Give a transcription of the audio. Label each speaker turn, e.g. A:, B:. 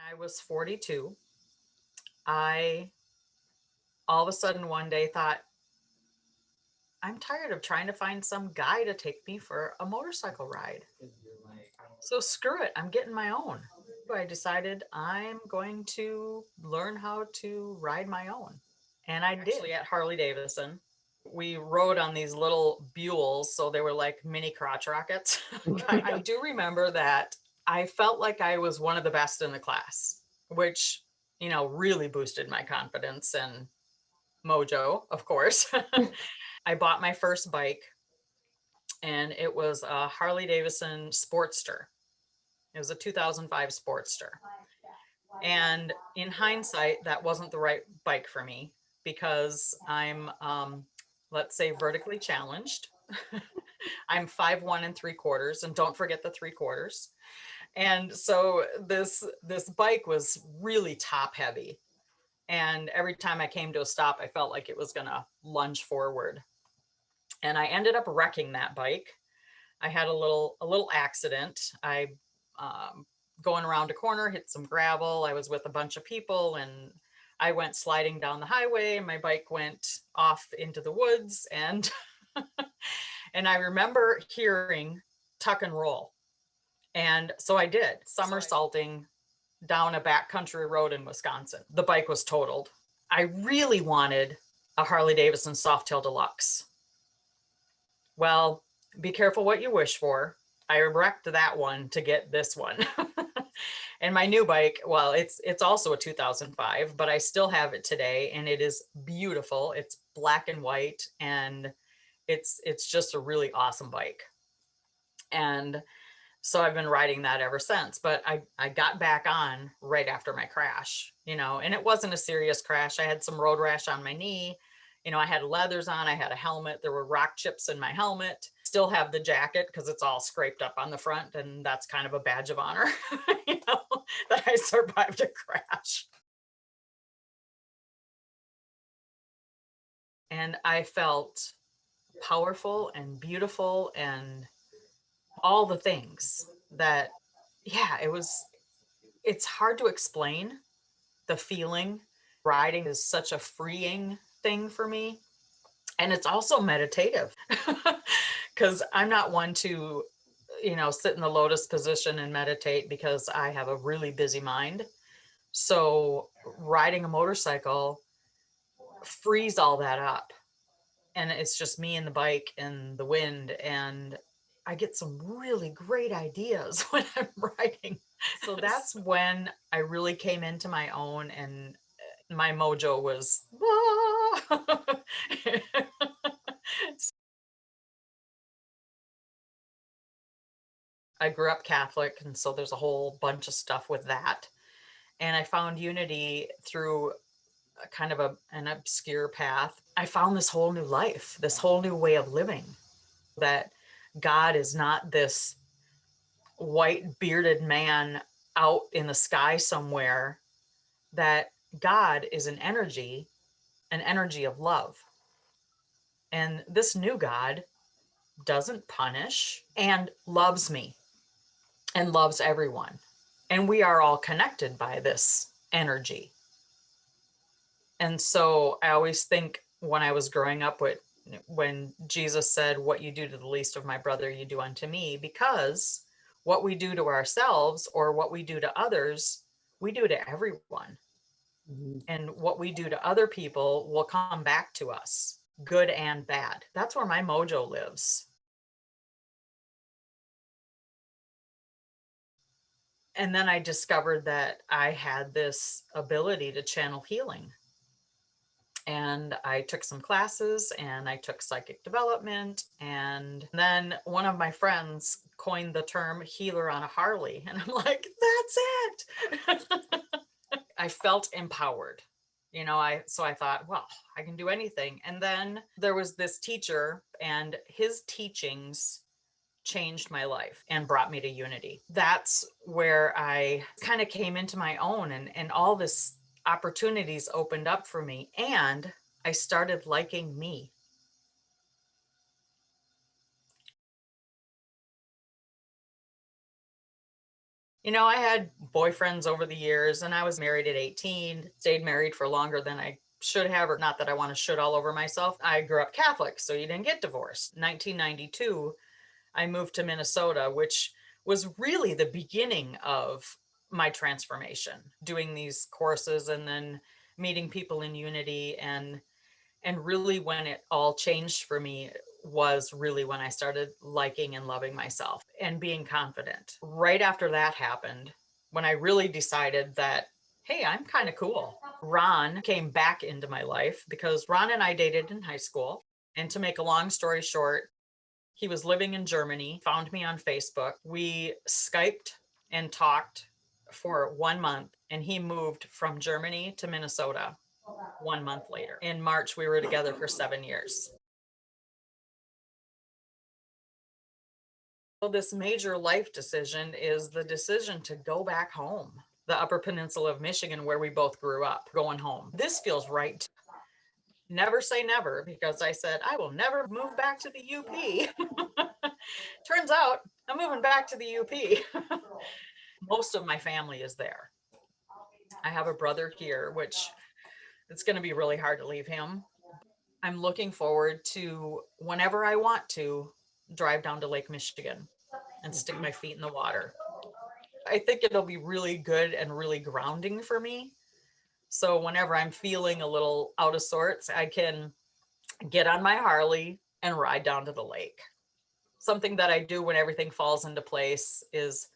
A: I was 42, I all of a sudden one day thought, I'm tired of trying to find some guy to take me for a motorcycle ride. So screw it, I'm getting my own. I decided I'm going to learn how to ride my own. And I did. Actually, at Harley Davidson, we rode on these little buells, so they were like mini crotch rockets. I do remember that I felt like I was one of the best in the class, which, really boosted my confidence and mojo, of course. I bought my first bike, and it was a Harley Davidson Sportster. It was a 2005 Sportster. And in hindsight, that wasn't the right bike for me because I'm, let's say, vertically challenged. I'm 5'1 3/4", and don't forget the 3/4. And so this bike was really top heavy. And every time I came to a stop, I felt like it was gonna lunge forward. And I ended up wrecking that bike. I had a little accident. I going around a corner, hit some gravel. I was with a bunch of people, and I went sliding down the highway. My bike went off into the woods, and and I remember hearing tuck and roll. And so I did, somersaulting down a backcountry road in Wisconsin. The bike was totaled. I really wanted a Harley Davidson Softail Deluxe. Well, be careful what you wish for. I wrecked that one to get this one. And my new bike, well, it's also a 2005, but I still have it today, and it is beautiful. It's black and white, and it's just a really awesome bike. And so I've been riding that ever since, but I got back on right after my crash, and it wasn't a serious crash. I had some road rash on my knee. I had leathers on, I had a helmet. There were rock chips in my helmet. Still have the jacket because it's all scraped up on the front, and that's kind of a badge of honor, that I survived a crash. And I felt powerful and beautiful and all the things that, yeah, it's hard to explain the feeling. Riding is such a freeing thing for me. And it's also meditative because I'm not one to, sit in the lotus position and meditate because I have a really busy mind. So riding a motorcycle frees all that up. And it's just me and the bike and the wind. And I get some really great ideas when I'm riding. So that's when I really came into my own, and my mojo was, I grew up Catholic, and so there's a whole bunch of stuff with that. And I found unity through a kind of an obscure path. I found this whole new life, this whole new way of living, that God is not this white bearded man out in the sky somewhere, that God is an energy of love. And this new God doesn't punish and loves me and loves everyone. And we are all connected by this energy. And so I always think when I was growing up, when Jesus said, what you do to the least of my brother, you do unto me, because what we do to ourselves or what we do to others, we do to everyone. Mm-hmm. And what we do to other people will come back to us, good and bad. That's where my mojo lives. And then I discovered that I had this ability to channel healing. And I took some classes, and I took psychic development. And then one of my friends coined the term healer on a Harley. And I'm like, that's it. I felt empowered. So I thought, well, I can do anything. And then there was this teacher, and his teachings changed my life and brought me to unity. That's where I kind of came into my own, and all this opportunities opened up for me, and I started liking me. I had boyfriends over the years, and I was married at 18, stayed married for longer than I should have, or not that I want to should all over myself. I grew up Catholic, so you didn't get divorced. 1992, I moved to Minnesota, which was really the beginning of my transformation, doing these courses and then meeting people in unity, and really when it all changed for me was really when I started liking and loving myself and being confident. Right after that happened, when I really decided that, hey, I'm kind of cool. Ron came back into my life because Ron and I dated in high school. And to make a long story short, he was living in Germany, found me on Facebook. We Skyped and talked for 1 month, and he moved from Germany to Minnesota 1 month later. In March, we were together for 7 years. So, this major life decision is the decision to go back home, the Upper Peninsula of Michigan, where we both grew up, going home. This feels right. Never say never, because I said, I will never move back to the UP. Turns out I'm moving back to the UP. Most of my family is there. I have a brother here, which it's going to be really hard to leave him. I'm looking forward to whenever I want to drive down to Lake Michigan and stick my feet in the water. I think it'll be really good and really grounding for me. So whenever I'm feeling a little out of sorts, I can get on my Harley and ride down to the lake. Something that I do when everything falls into place is